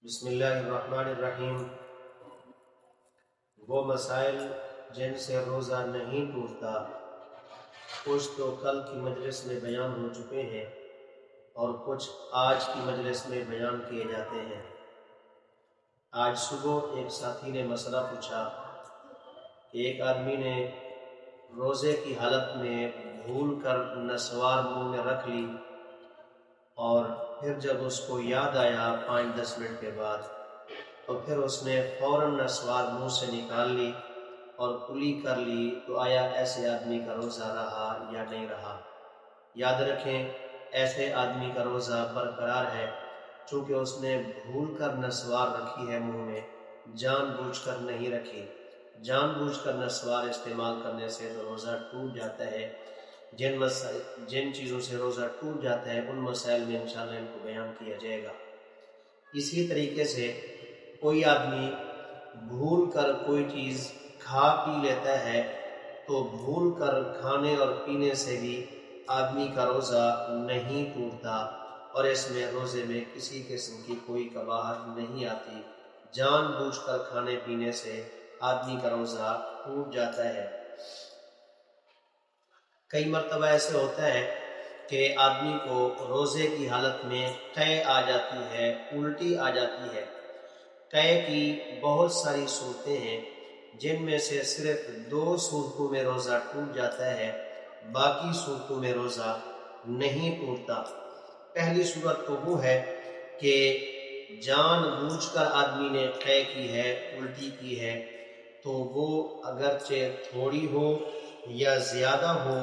بسم اللہ الرحمن الرحیم۔ وہ مسائل جن سے روزہ نہیں ٹوٹتا کچھ تو کل کی مجلس میں بیان ہو چکے ہیں اور کچھ آج کی مجلس میں بیان کیے جاتے ہیں۔ آج صبح ایک ساتھی نے مسئلہ پوچھا کہ ایک آدمی نے روزے کی حالت میں بھول کر نسوار منہ میں رکھ لی اور پھر جب اس کو یاد آیا 5-10 منٹ کے بعد تو پھر اس نے فوراً نسوار منہ سے نکال لی اور کلی کر لی، تو آیا ایسے آدمی کا روزہ رہا یا نہیں رہا؟ یاد رکھیں، ایسے آدمی کا روزہ برقرار ہے، چونکہ اس نے بھول کر نسوار رکھی ہے منہ میں، جان بوجھ کر نہیں رکھی۔ جان بوجھ کر نسوار استعمال کرنے سے تو روزہ ٹوٹ جاتا ہے۔ جن چیزوں سے روزہ ٹوٹ جاتا ہے ان مسائل میں انشاءاللہ ان کو بیان کیا جائے گا۔ اسی طریقے سے کوئی آدمی بھول کر کوئی چیز کھا پی لیتا ہے تو بھول کر کھانے اور پینے سے بھی آدمی کا روزہ نہیں ٹوٹتا اور اس میں روزے میں کسی قسم کی کوئی قباحت نہیں آتی۔ جان بوجھ کر کھانے پینے سے آدمی کا روزہ ٹوٹ جاتا ہے۔ کئی مرتبہ ایسے ہوتا ہے کہ آدمی کو روزے کی حالت میں قے آ جاتی ہے، الٹی آ جاتی ہے۔ قے کی بہت ساری صورتیں ہیں جن میں سے صرف 2 صورتوں میں روزہ ٹوٹ جاتا ہے، باقی صورتوں میں روزہ نہیں ٹوٹتا۔ پہلی صورت تو وہ ہے کہ جان بوجھ کر آدمی نے قے کی ہے، الٹی کی ہے، تو وہ اگرچہ تھوڑی ہو یا زیادہ ہو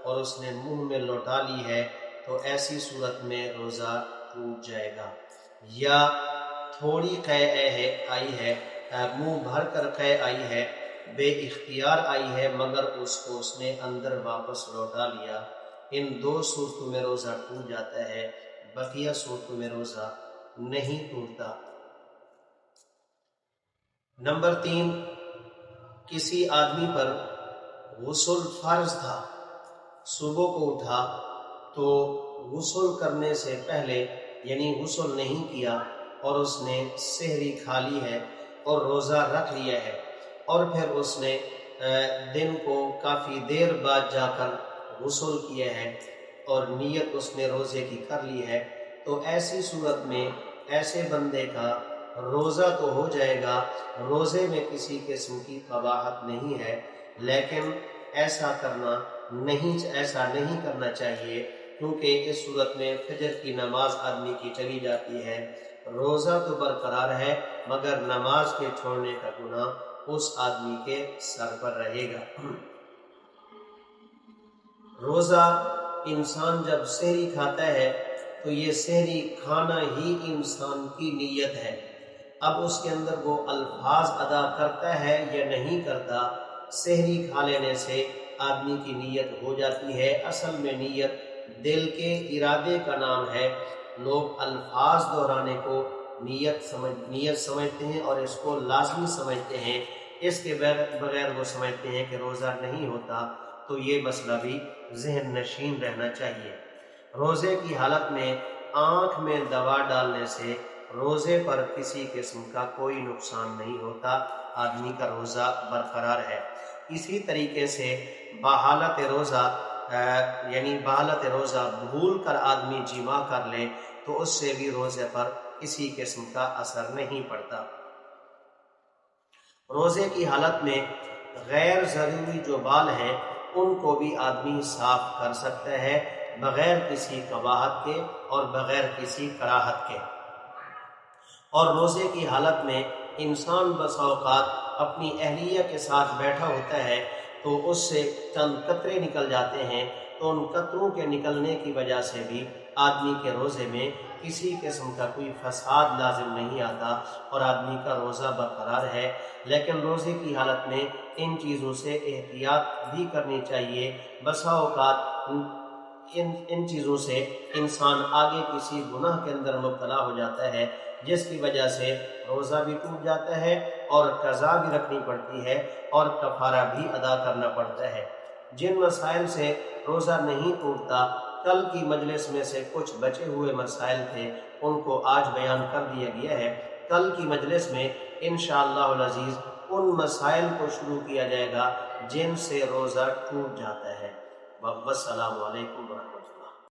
اور اس نے منہ میں لوٹا لی ہے تو ایسی صورت میں روزہ ٹوٹ جائے گا۔ یا تھوڑی قے آئی ہے، منہ بھر کر قے آئی ہے، بے اختیار آئی ہے، مگر اس کو اس نے اندر واپس لوٹا لیا، ان 2 صورتوں میں روزہ ٹوٹ جاتا ہے، بقیہ صورتوں میں روزہ نہیں ٹوٹتا۔ نمبر 3، کسی آدمی پر غسل فرض تھا، صبح کو اٹھا تو غسل کرنے سے پہلے یعنی غسل نہیں کیا اور اس نے سحری کھا لی ہے اور روزہ رکھ لیا ہے، اور پھر اس نے دن کو کافی دیر بعد جا کر غسل کیا ہے اور نیت اس نے روزے کی کر لی ہے، تو ایسی صورت میں ایسے بندے کا روزہ تو ہو جائے گا، روزے میں کسی قسم کی قباحت نہیں ہے، لیکن ایسا نہیں کرنا چاہیے، کیونکہ اس صورت میں فجر کی نماز آدمی کی چلی جاتی ہے، روزہ تو برقرار ہے مگر نماز کے چھوڑنے کا گناہ اس آدمی کے سر پر رہے گا۔ روزہ انسان جب سحری کھاتا ہے تو یہ سحری کھانا ہی انسان کی نیت ہے۔ اب اس کے اندر وہ الفاظ ادا کرتا ہے یا نہیں کرتا، سحری کھا لینے سے آدمی کی نیت ہو جاتی ہے۔ اصل میں نیت دل کے ارادے کا نام ہے، لوگ الفاظ دہرانے کو نیت سمجھتے ہیں اور اس کو لازمی سمجھتے ہیں، اس کے بغیر وہ سمجھتے ہیں کہ روزہ نہیں ہوتا، تو یہ مسئلہ بھی ذہن نشین رہنا چاہیے۔ روزے کی حالت میں آنکھ میں دوا ڈالنے سے روزے پر کسی قسم کا کوئی نقصان نہیں ہوتا، آدمی کا روزہ برقرار ہے۔ اسی طریقے سے بحالت روزہ بھول کر آدمی جماع کر لے تو اس سے بھی روزے پر کسی قسم کا اثر نہیں پڑتا۔ روزے کی حالت میں غیر ضروری جو بال ہیں ان کو بھی آدمی صاف کر سکتا ہے بغیر کسی قباحت کے اور بغیر کسی کراہت کے۔ اور روزے کی حالت میں انسان بسا اوقات اپنی اہلیہ کے ساتھ بیٹھا ہوتا ہے تو اس سے چند قطرے نکل جاتے ہیں، تو ان قطروں کے نکلنے کی وجہ سے بھی آدمی کے روزے میں کسی قسم کا کوئی فساد لازم نہیں آتا اور آدمی کا روزہ برقرار ہے۔ لیکن روزے کی حالت میں ان چیزوں سے احتیاط بھی کرنی چاہیے، بسا اوقات ان چیزوں سے انسان آگے کسی گناہ کے اندر مبتلا ہو جاتا ہے، جس کی وجہ سے روزہ بھی ٹوٹ جاتا ہے اور قضا بھی رکھنی پڑتی ہے اور کفارہ بھی ادا کرنا پڑتا ہے۔ جن مسائل سے روزہ نہیں ٹوٹتا، کل کی مجلس میں سے کچھ بچے ہوئے مسائل تھے، ان کو آج بیان کر دیا گیا ہے۔ کل کی مجلس میں انشاءاللہ العزیز ان مسائل کو شروع کیا جائے گا جن سے روزہ ٹوٹ جاتا ہے۔ والسلام علیکم ورحمۃ اللہ۔